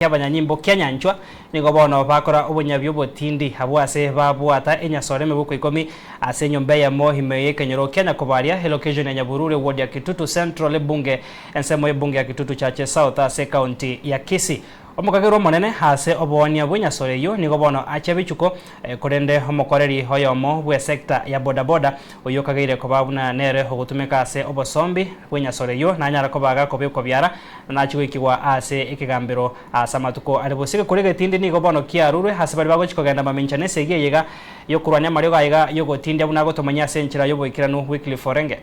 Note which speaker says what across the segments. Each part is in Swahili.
Speaker 1: Abanyanyimbo Kenyanchwa nigo bono bakora obonyabi obotindi habwase babwata enyasore mebuko 10 ase nyombe ya mohime kenyoro NYAKOBARIA location ya Nyaburure ward ya Kitutu Central bunge ensemo ebunge ya Kitutu Chache South ase county ya Kisii. Omukagero monene hase obonya bwenyasore yo nigo bono achebichuko korende omokoreri hoyomo bwe sector ya bodaboda oyo kagire kobabuna nere ogutumeka ase obosombi bwenyasore yo nanyara kobaga kobeko byara nachigikwa ase ikigambiro samatuko alibosike kurege tindi nigo bono kiarure hase bali bagochikogenda mamenchane Esegi yega yo kurwanya Amarigo yega yo gotindi abunago tomanya senchira yo boikiranu weekly forenge.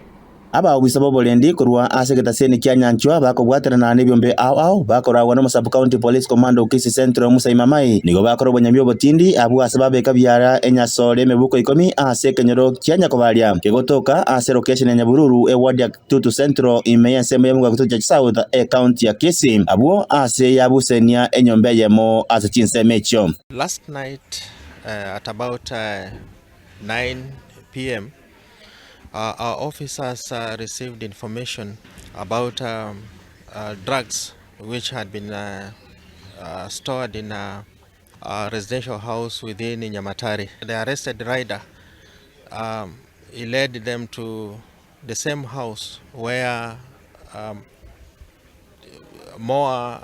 Speaker 2: ABAOBISA bobolendi kurwa ase getaseni kyanyanchwa bakobwaterana nebyombe ao bakorawa no sub county police commando Kisii Central Musa Imamai nigo bakora obonyambi obotindi abwase babeka byara enyasore mebuko 10 ase kenyoro KYAKOBARIA kegotoka ase location ya Nyabururu ward ya Kitutu Central imeyensemo yemunga Kitutu South county ya Kisii abwo ase yabusenia enyombe yemo ase chinsemecho.
Speaker 3: Last night at about 9 p.m. Our officers received information about drugs which had been stored in a residential house within Nyamatari. The arrested rider, he led them to the same house where more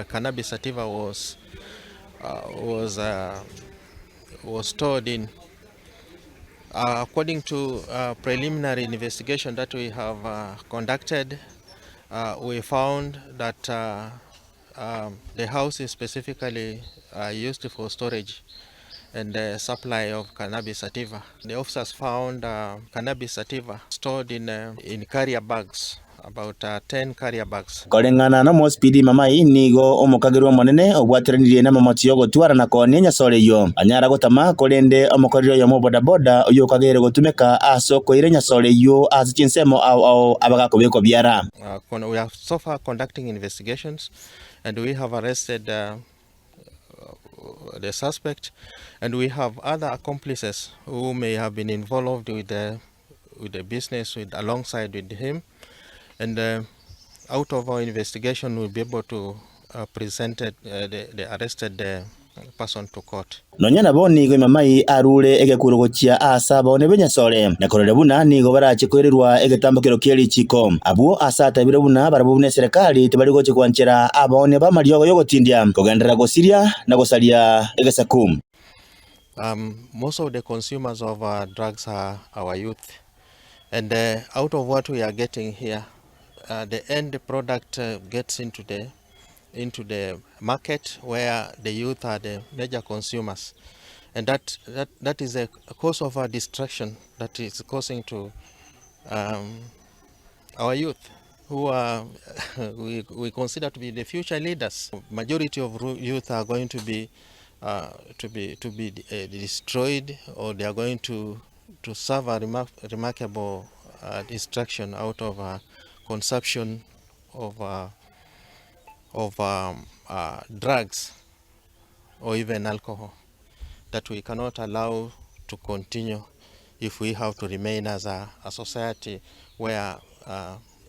Speaker 3: cannabis sativa was stored in. According to preliminary investigation that we have conducted, we found that the house is specifically used for storage and the supply of cannabis sativa. The officers found cannabis sativa stored in carrier bags, about 10 carrier bags.
Speaker 2: Kolengana na mospidi mamai nigo omukagirwa monene obwateranirie na mamatiyo gotwara na kone nyasore yo anyara gotama kolende omukorero yo bodaboda oyo kagere gotumeka aso koire nyasore yo azichinsemo ao abagakobeko byara.
Speaker 3: We are so far conducting investigations and we have arrested the suspect, and we have other accomplices who may have been involved with the business alongside with him. And out of our investigation, we'll be able to present the arrested person to court.
Speaker 2: Nonyana boni go mamai arure egekurogochia asa bone benyasore nakorere buna nigo barache kwererwa egetambokero kieri chiko abuo asa tabire buna barabune serikali tibari goche kwanchera abone bamariogo yogotindia kogendera gosiria na gosalia egesakum.
Speaker 3: Most of the consumers of drugs are our youth, and out of what we are getting here, the end product gets into the market where the youth are the major consumers, and that is a cause of our distraction that is causing to our youth, who are we consider to be the future leaders. Majority of youth are going to be destroyed, or they are going to suffer remarkable distraction out of consumption of drugs or even alcohol that we cannot allow to continue if we have to remain as a society where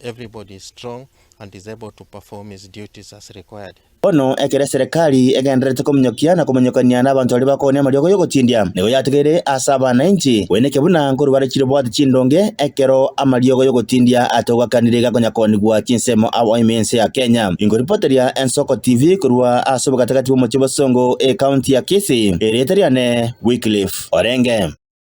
Speaker 3: everybody is strong and is able to perform his duties as required.
Speaker 2: Ono ekere serikali egenderete kumnyokia na kumnyokania n'abantu bali bakone Amarigo yogotindia nigo yategere asaba 90 weneke buna nkuru barikire bwati chindonge ekero Amarigo yogotindia atogakanirega konyakoni gwa chinsemo abo imense ya Kenya. Ingo reporteria Ensoko TV kurwa asoboka takati mu Chibosongo county ya Kisii ereteriane Wycliffe Orenge.